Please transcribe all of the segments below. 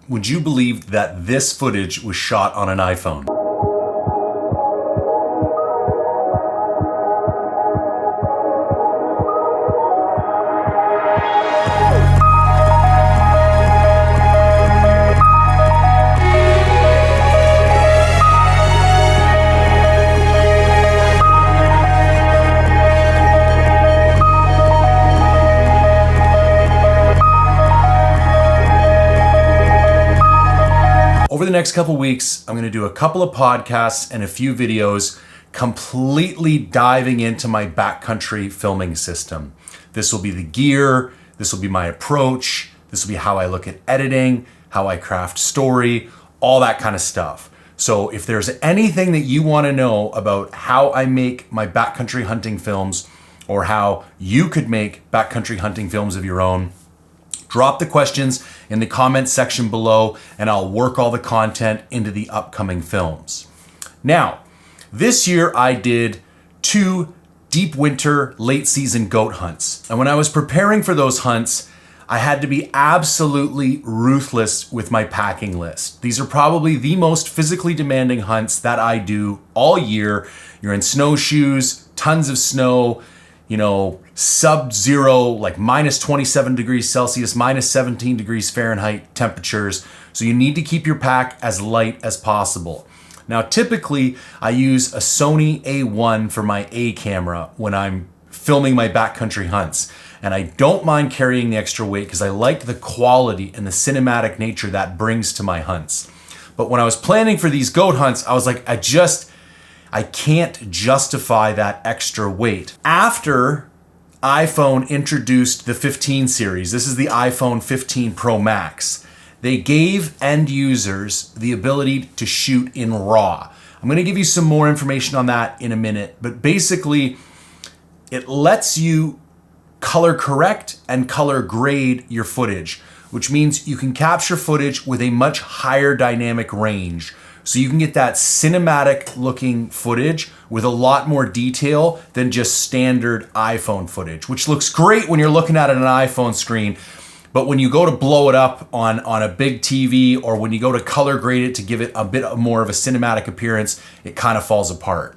would you believe that this footage was shot on an iPhone? Over the next couple weeks, I'm going to do a couple of podcasts and a few videos completely diving into my backcountry filming system. This will be the gear, this will be my approach, this will be how I look at editing, how I craft story, all that kind of stuff. So if there's anything that you want to know about how I make my backcountry hunting films or how you could make backcountry hunting films of your own, drop the questions in the comment section below and I'll work all the content into the upcoming films. Now, this year I did 2 deep winter, late season goat hunts. And when I was preparing for those hunts, I had to be absolutely ruthless with my packing list. These are probably the most physically demanding hunts that I do all year. You're in snowshoes, tons of snow, you know, sub-zero, like minus 27 degrees Celsius, minus 17 degrees Fahrenheit temperatures. So you need to keep your pack as light as possible. Now, typically I use a Sony A1 for my A camera when I'm filming my backcountry hunts. And I don't mind carrying the extra weight because I like the quality and the cinematic nature that brings to my hunts. But when I was planning for these goat hunts, I was like, I can't justify that extra weight. After iPhone introduced the 15 series, this is the iPhone 15 Pro Max, they gave end users the ability to shoot in RAW. I'm gonna give you some more information on that in a minute, but basically it lets you color correct and color grade your footage, which means you can capture footage with a much higher dynamic range. So you can get that cinematic looking footage with a lot more detail than just standard iPhone footage, which looks great when you're looking at it on an iPhone screen. But when you go to blow it up on a big TV or when you go to color grade it to give it a bit more of a cinematic appearance, it kind of falls apart.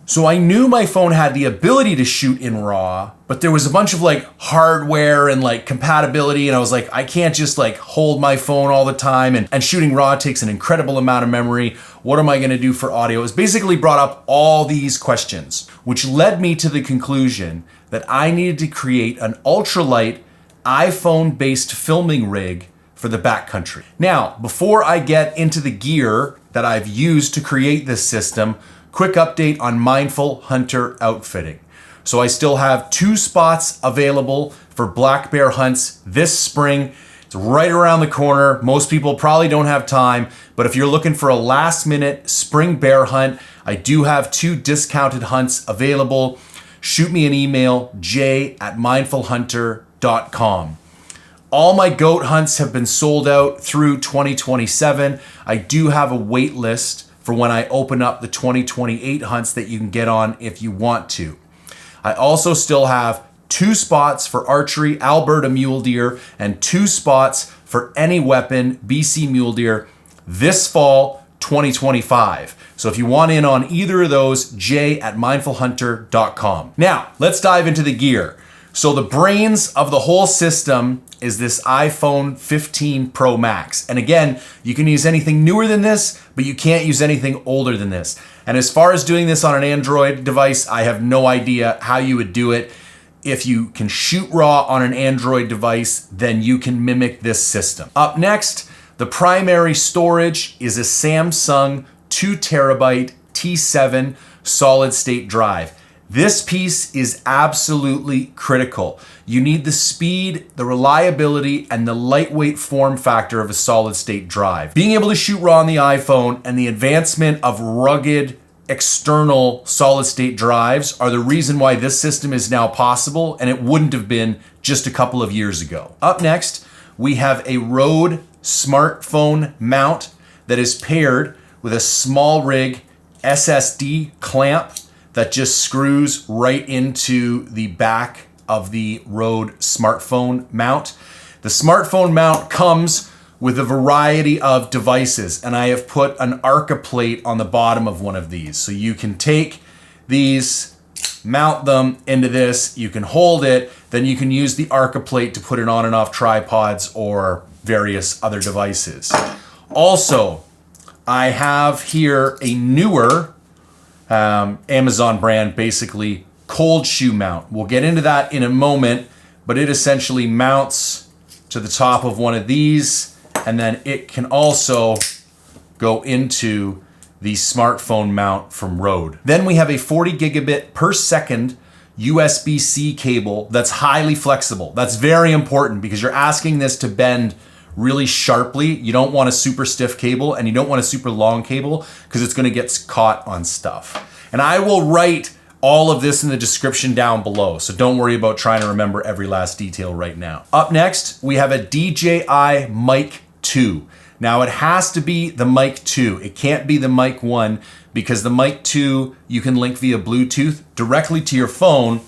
So I knew my phone had the ability to shoot in RAW, but there was a bunch of like hardware and like compatibility, and I was like, I can't just like hold my phone all the time, and shooting RAW takes an incredible amount of memory. What am I gonna do for audio? It was basically brought up all these questions, which led me to the conclusion that I needed to create an ultralight iPhone-based filming rig for the backcountry. Now, before I get into the gear that I've used to create this system, quick update on Mindful Hunter outfitting. So I still have 2 spots available for black bear hunts this spring. It's right around the corner. Most people probably don't have time, but if you're looking for a last minute spring bear hunt, I do have 2 discounted hunts available. Shoot me an email, j@mindfulhunter.com. All my goat hunts have been sold out through 2027. I do have a wait list for when I open up the 2028 hunts that you can get on if you want to. I also still have 2 spots for archery Alberta mule deer and 2 spots for any weapon BC mule deer this fall 2025. So if you want in on either of those, j@mindfulhunter.com. Now, let's dive into the gear. So the brains of the whole system is this iPhone 15 Pro Max. And again, you can use anything newer than this, but you can't use anything older than this. And as far as doing this on an Android device, I have no idea how you would do it. If you can shoot RAW on an Android device, then you can mimic this system. Up next, the primary storage is a Samsung 2 terabyte T7 solid state drive. This piece is absolutely critical. You need the speed, the reliability, and the lightweight form factor of a solid state drive. Being able to shoot RAW on the iPhone and the advancement of rugged external solid state drives are the reason why this system is now possible, and it wouldn't have been just a couple of years ago. Up next, we have a Rode smartphone mount that is paired with a SmallRig SSD clamp that just screws right into the back of the Rode smartphone mount. The smartphone mount comes with a variety of devices, and I have put an Arca plate on the bottom of one of these. So you can take these, mount them into this, you can hold it, then you can use the Arca plate to put it on and off tripods or various other devices. Also, I have here a newer Amazon brand, basically cold shoe mount. We'll get into that in a moment, but it essentially mounts to the top of one of these, and then it can also go into the smartphone mount from Rode. Then we have a 40 gigabit per second USB-C cable that's highly flexible. That's very important because you're asking this to bend really sharply. You don't want a super stiff cable and you don't want a super long cable because it's going to get caught on stuff. And I will write all of this in the description down below, so don't worry about trying to remember every last detail right now. Up next, we have a DJI Mic 2. Now it has to be the Mic 2. It can't be the Mic 1 because the Mic 2 you can link via Bluetooth directly to your phone,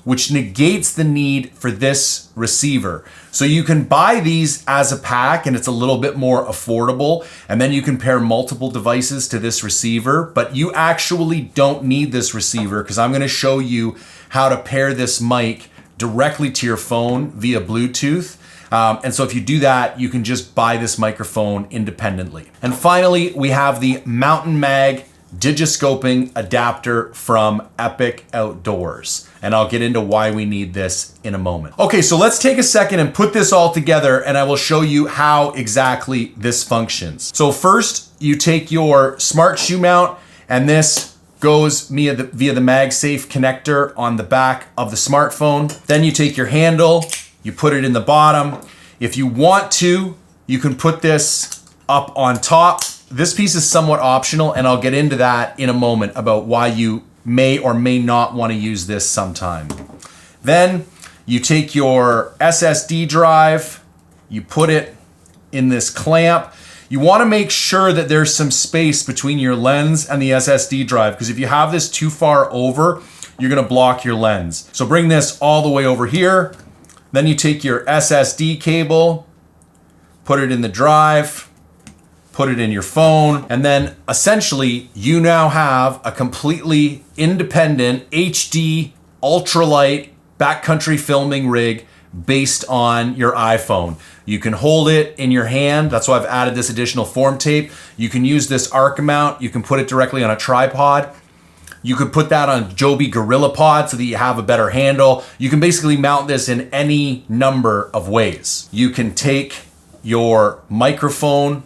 which negates the need for this receiver. So you can buy these as a pack and it's a little bit more affordable, and then you can pair multiple devices to this receiver, but you actually don't need this receiver because I'm gonna show you how to pair this mic directly to your phone via Bluetooth. And so if you do that, you can just buy this microphone independently. And finally, we have the Mountain Mag Digiscoping adapter from Epic Outdoors. And I'll get into why we need this in a moment. Okay, so let's take a second and put this all together and I will show you how exactly this functions. So first, you take your smart shoe mount and this goes via the MagSafe connector on the back of the smartphone. Then you take your handle, you put it in the bottom. If you want to, you can put this up on top. This piece is somewhat optional, and I'll get into that in a moment about why you may or may not want to use this sometime. Then you take your SSD drive, you put it in this clamp. You want to make sure that there's some space between your lens and the SSD drive, because if you have this too far over, you're going to block your lens. So bring this all the way over here. Then you take your SSD cable, put it in the drive, put it in your phone, and then essentially you now have a completely independent HD ultralight backcountry filming rig based on your iPhone. You can hold it in your hand. That's why I've added this additional form tape. You can use this Arca mount. You can put it directly on a tripod. You could put that on Joby GorillaPod so that you have a better handle. You can basically mount this in any number of ways. You can take your microphone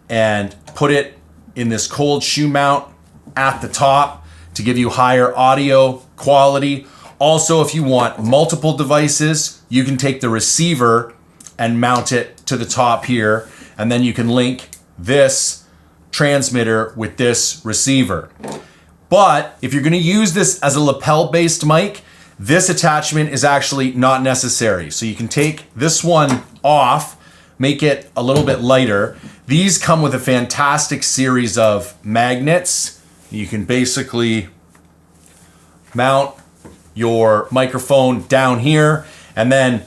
and put it in this cold shoe mount at the top to give you higher audio quality. Also, if you want multiple devices, you can take the receiver and mount it to the top here, and then you can link this transmitter with this receiver. But if you're gonna use this as a lapel-based mic, this attachment is actually not necessary. So you can take this one off, make it a little bit lighter. These come with a fantastic series of magnets. You can basically mount your microphone down here, and then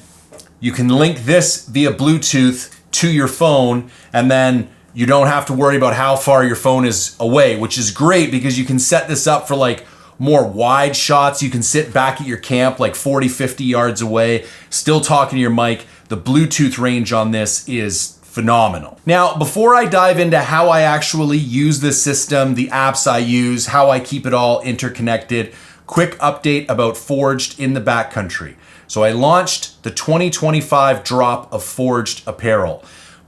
you can link this via Bluetooth to your phone, and then you don't have to worry about how far your phone is away, which is great because you can set this up for like more wide shots. You can sit back at your camp like 40, 50 yards away, still talking to your mic. The Bluetooth range on this is phenomenal. Now, before I dive into how I actually use this system, the apps I use, how I keep it all interconnected, quick update about Forged in the Backcountry. So I launched the 2025 drop of Forged apparel.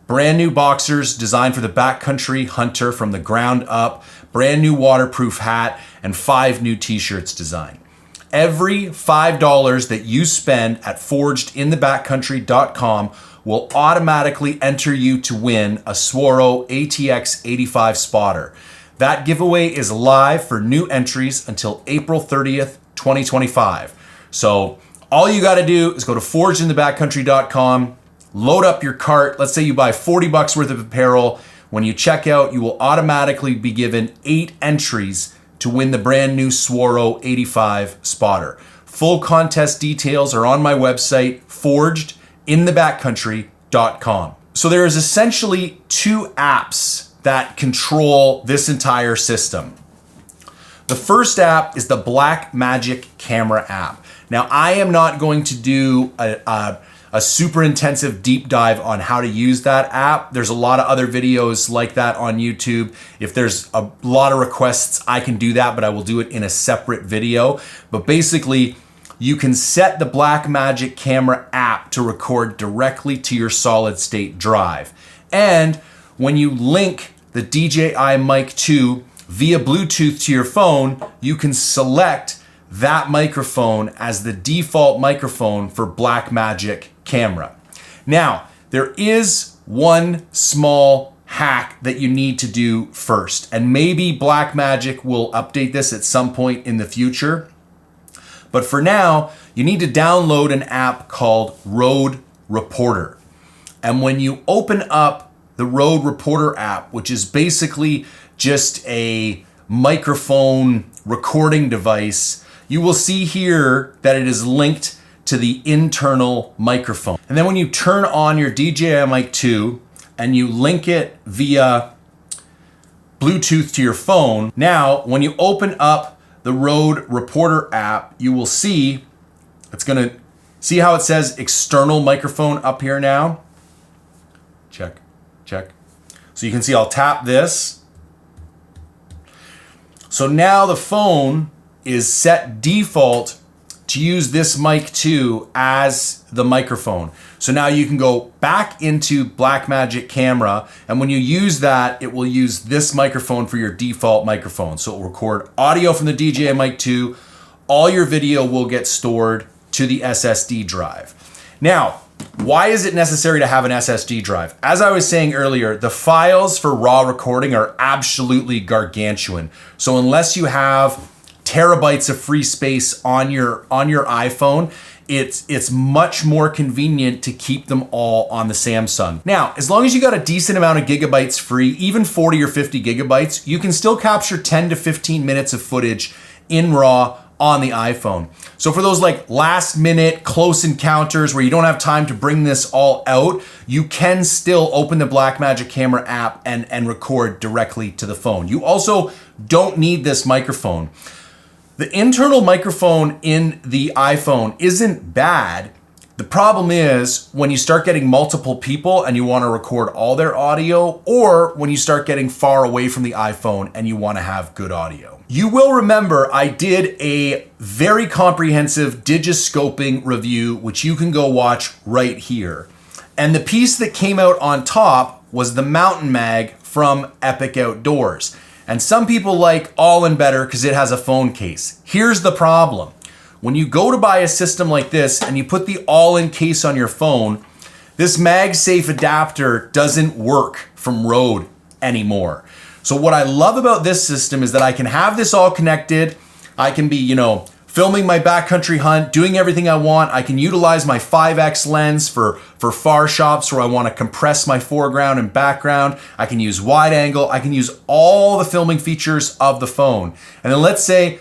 Brand new boxers designed for the backcountry hunter from the ground up, brand new waterproof hat, and 5 new t-shirts designed. Every $5 that you spend at forgedinthebackcountry.com will automatically enter you to win a Swarovski ATX 85 spotter. That giveaway is live for new entries until April 30th, 2025. So all you gotta do is go to forgedinthebackcountry.com, load up your cart. Let's say you buy $40 worth of apparel. When you check out, you will automatically be given 8 entries to win the brand new Swarovski 85 spotter. Full contest details are on my website, forgedinthebackcountry.com. So there is essentially two apps that control this entire system. The first app is the Blackmagic camera app. Now, I am not going to do a super intensive deep dive on how to use that app. There's a lot of other videos like that on YouTube. If there's a lot of requests, I can do that, but I will do it in a separate video. But basically, you can set the Blackmagic camera app to record directly to your solid state drive. And when you link the DJI Mic 2 via Bluetooth to your phone, you can select that microphone as the default microphone for Blackmagic camera. Now, there is one small hack that you need to do first, and maybe Blackmagic will update this at some point in the future. But for now, you need to download an app called Rode Reporter. And when you open up the Rode Reporter app, which is basically just a microphone recording device, you will see here that it is linked to the internal microphone. And then when you turn on your DJI Mic 2 and you link it via Bluetooth to your phone, now when you open up the Rode Reporter app, you will see, it's gonna, see how it says external microphone up here now? Check, check. So you can see I'll tap this. So now the phone is set default to use this mic 2 as the microphone. So now you can go back into Blackmagic camera, and when you use that, it will use this microphone for your default microphone. So it will record audio from the DJI Mic 2. All your video will get stored to the SSD drive. Now, why is it necessary to have an SSD drive? As I was saying earlier, the files for raw recording are absolutely gargantuan. So unless you have terabytes of free space on your iPhone, it's much more convenient to keep them all on the Samsung. Now, as long as you got a decent amount of gigabytes free, even 40 or 50 gigabytes, you can still capture 10 to 15 minutes of footage in RAW on the iPhone. So for those like last minute close encounters where you don't have time to bring this all out, you can still open the Blackmagic camera app and record directly to the phone. You also don't need this microphone. The internal microphone in the iPhone isn't bad. The problem is when you start getting multiple people and you want to record all their audio, or when you start getting far away from the iPhone and you want to have good audio. You will remember I did a very comprehensive Digiscoping review, which you can go watch right here. And the piece that came out on top was the mountain mag from Epic Outdoors. And some people like All-in better because it has a phone case. Here's the problem. When you go to buy a system like this and you put the All-in case on your phone, this MagSafe adapter doesn't work from Rode anymore. So what I love about this system is that I can have this all connected. I can be, filming my backcountry hunt, doing everything I want. I can utilize my 5X lens for far shots where I want to compress my foreground and background. I can use wide angle. I can use all the filming features of the phone. And then let's say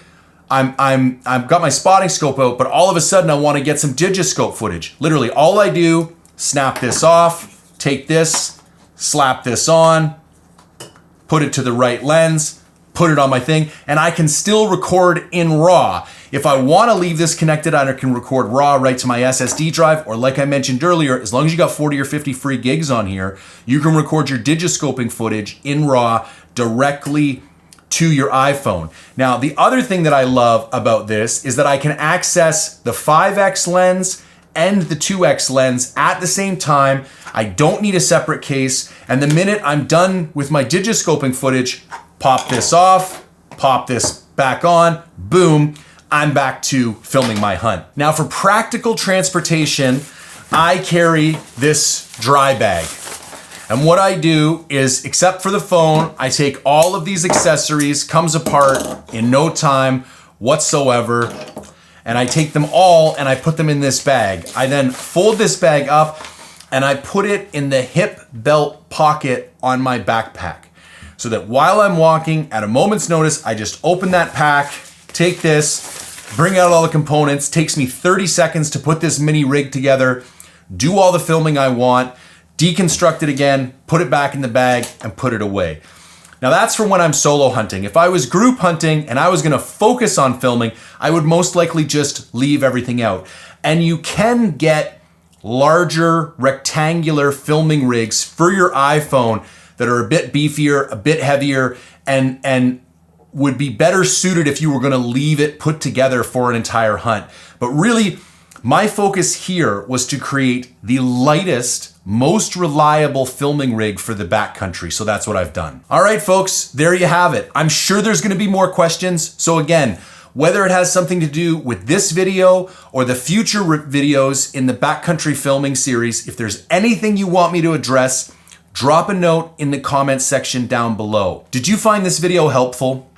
I've got my spotting scope out, but all of a sudden I want to get some Digiscope footage. Literally all I do, snap this off, take this, slap this on, put it to the right lens, put it on my thing, and I can still record in RAW. If I want to leave this connected, I can record RAW right to my SSD drive, or like I mentioned earlier, as long as you got 40 or 50 free gigs on here, you can record your Digiscoping footage in RAW directly to your iPhone. Now, the other thing that I love about this is that I can access the 5X lens and the 2X lens at the same time. I don't need a separate case, and the minute I'm done with my Digiscoping footage, pop this off, pop this back on, boom, I'm back to filming my hunt. Now for practical transportation, I carry this dry bag. And what I do is, except for the phone, I take all of these accessories, comes apart in no time whatsoever, and I take them all and I put them in this bag. I then fold this bag up and I put it in the hip belt pocket on my backpack. So that while I'm walking, at a moment's notice, I just open that pack, take this, bring out all the components. Takes me 30 seconds to put this mini rig together, do all the filming I want, deconstruct it again, put it back in the bag, and put it away. Now that's for when I'm solo hunting. If I was group hunting and I was gonna focus on filming, I would most likely just leave everything out. And you can get larger rectangular filming rigs for your iPhone that are a bit beefier, a bit heavier, and would be better suited if you were gonna leave it put together for an entire hunt. But really, my focus here was to create the lightest, most reliable filming rig for the backcountry, so that's what I've done. All right, folks, there you have it. I'm sure there's gonna be more questions, so again, whether it has something to do with this video or the future videos in the backcountry filming series, if there's anything you want me to address, drop a note in the comments section down below. Did you find this video helpful?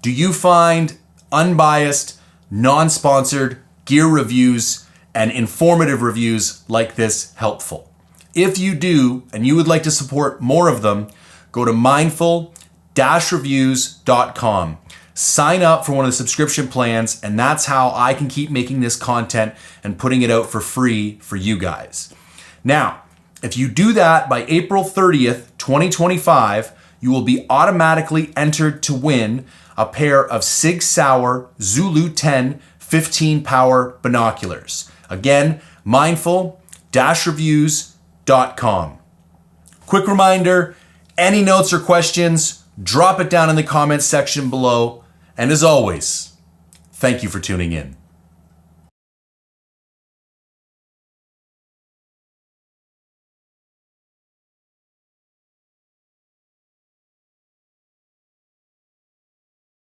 Do you find unbiased, non-sponsored gear reviews and informative reviews like this helpful? If you do, and you would like to support more of them, go to mindful-reviews.com. Sign up for one of the subscription plans, and that's how I can keep making this content and putting it out for free for you guys. Now, if you do that by April 30th, 2025, you will be automatically entered to win a pair of Sig Sauer Zulu 10 15 power binoculars. Again, mindful-reviews.com. Quick reminder, any notes or questions, drop it down in the comments section below. And as always, thank you for tuning in.